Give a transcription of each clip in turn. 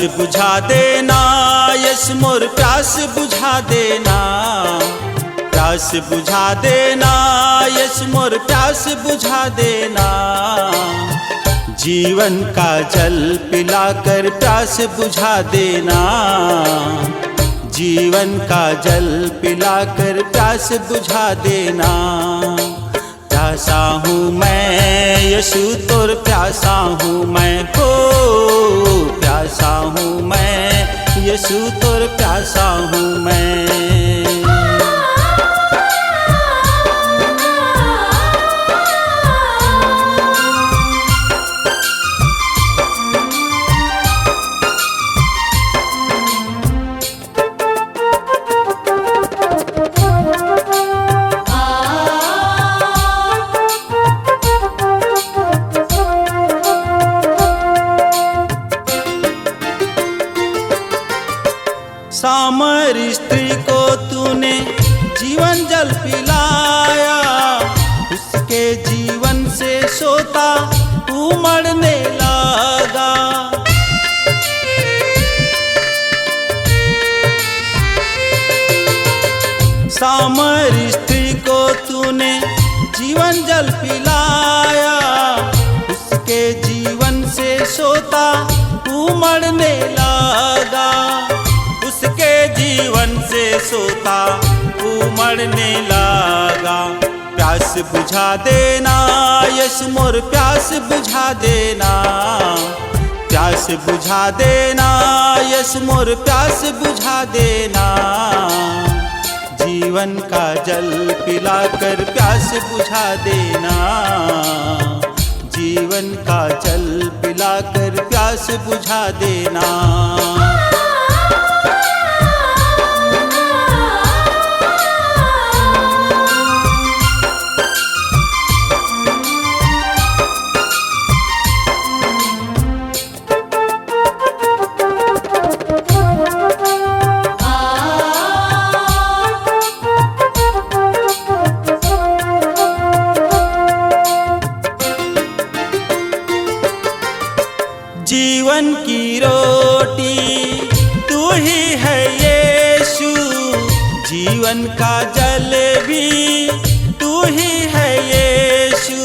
बुझा देना यस मोर प्यास बुझा देना, प्यास बुझा देना यस मोर प्यास बुझा देना। जीवन का जल पिलाकर प्यास बुझा देना, जीवन का जल पिलाकर प्यास बुझा देना। प्यासा हूँ मैं यीशु तोर प्यासा हूँ मैं, हो प्यासा हूँ मैं यीशु तोर प्यासा हूँ मैं। सामर स्त्री को तूने जीवन जल पिलाया, उसके जीवन से सोता उमड़ने लगा। सामर स्त्री को तूने जीवन जल पिलाया, उसके जीवन से सोता उमड़ने लगा, उसके जीवन से सोता उमड़ने लगा। प्यास बुझा देना यस मोर प्यास बुझा देना, प्यास बुझा देना यस मोर प्यास बुझा देना। जीवन का जल पिलाकर प्यास बुझा देना, जीवन का जल पिलाकर प्यास बुझा देना। जीवन की रोटी तू ही है यीशु, जीवन का जल भी तू ही है यीशु।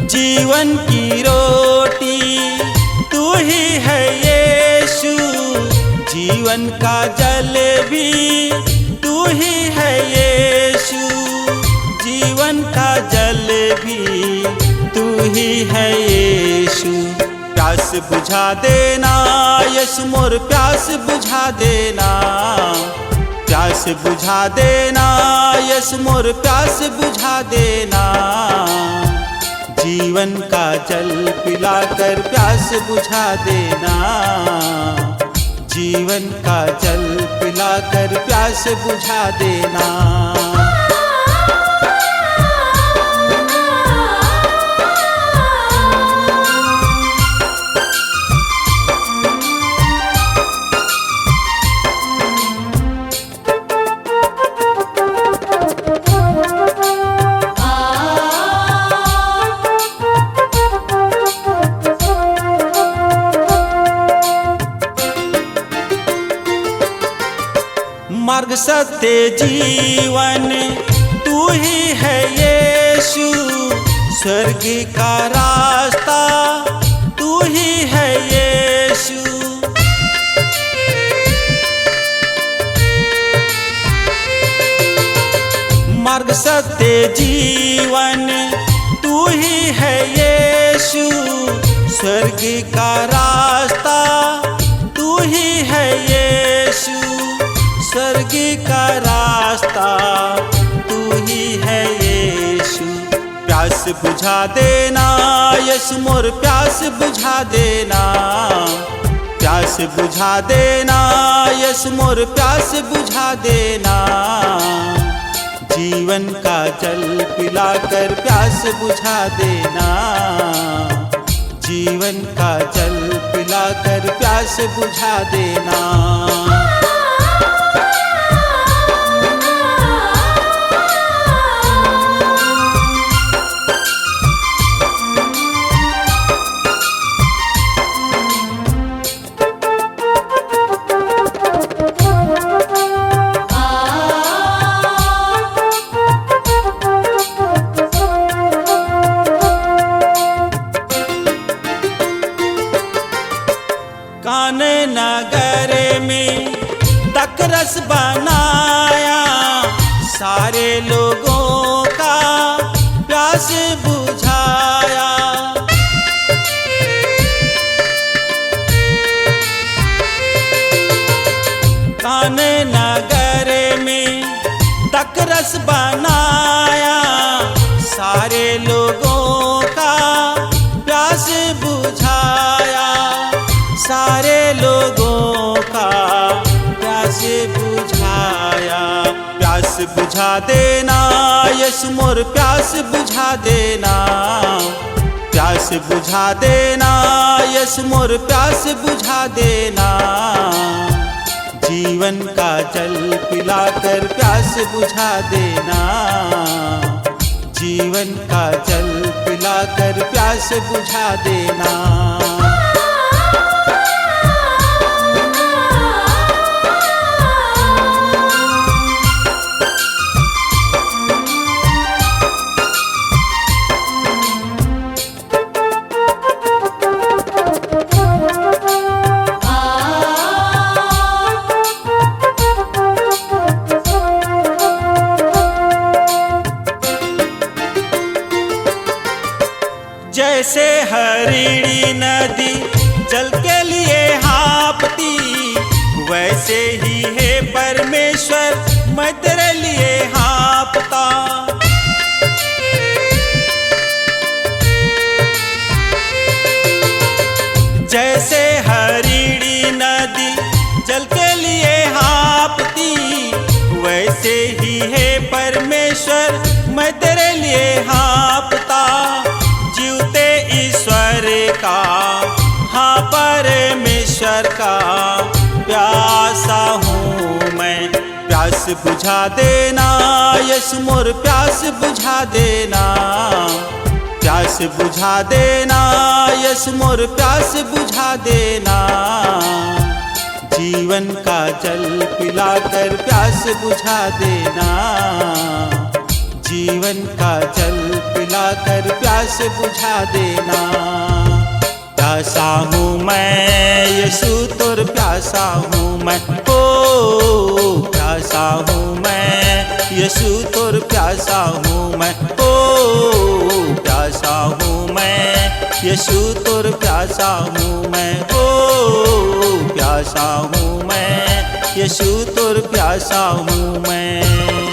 जीवन की रोटी तू ही है यीशु, जीवन का जल भी तू ही है यीशु। जीवन का जल भी तू ही है यीशु। प्यास बुझा देना यस मोर प्यास बुझा देना, प्यास बुझा देना यस मोर प्यास बुझा देना। जीवन का जल पिलाकर प्यास बुझा देना, जीवन का जल पिलाकर प्यास बुझा देना। मार्ग सत्य जीवन तू ही है यीशु, स्वर्ग का रास्ता तू ही है यीशु। मार्ग सत्य जीवन तू ही है यीशु, स्वर्ग का रास्ता तू ही है यीशु। स्वर्ग का रास्ता तू ही है यीशु। प्यास बुझा देना यस मोर प्यास बुझा देना, प्यास बुझा देना यस मोर प्यास बुझा देना। जीवन का जल पिलाकर प्यास बुझा देना, जीवन का जल पिलाकर प्यास बुझा देना। तक रस बनाया, सारे लोगों का प्यास बुझाया। कान्हे नगर में तक रस बनाया, सारे लोगों का प्यास बुझाया, सारे लोगों का प्यास बुझाया। प्यास बुझा देना यीशु मोर, प्यास बुझा देना, प्यास बुझा देना यीशु मोर, प्यास बुझा देना। जीवन का जल पिलाकर प्यास बुझा देना, जीवन का जल पिलाकर प्यास बुझा देना। जैसे हरिणी नदी जल के लिए हाँफती, वैसे ही है परमेश्वर मैं तेरे लिए हाँफता। जैसे हरिणी नदी जल के लिए हाँफती, वैसे ही है परमेश्वर मैं तेरे लिए हाँफता। जीवते ईश्वर का, हाँ परमेश्वर का प्यासा हूँ मैं। प्यास बुझा देना यीशु मोर, प्यास बुझा देना, प्यास बुझा देना यीशु मोर, प्यास बुझा देना। जीवन का जल पिलाकर प्यास बुझा देना, जीवन का जल पिलाकर प्यास बुझा देना। प्यासा हूँ मैं यीशु तोर, प्यासा हूँ मैं, ओ प्यासा हूँ मैं यीशु तोर, प्यासा हूँ मैं, ओ प्यासा हूँ मैं यीशु तोर, प्यासा हूँ मैं, ओ प्यासा हूँ मैं यीशु तोर, प्यासा हूँ मैं।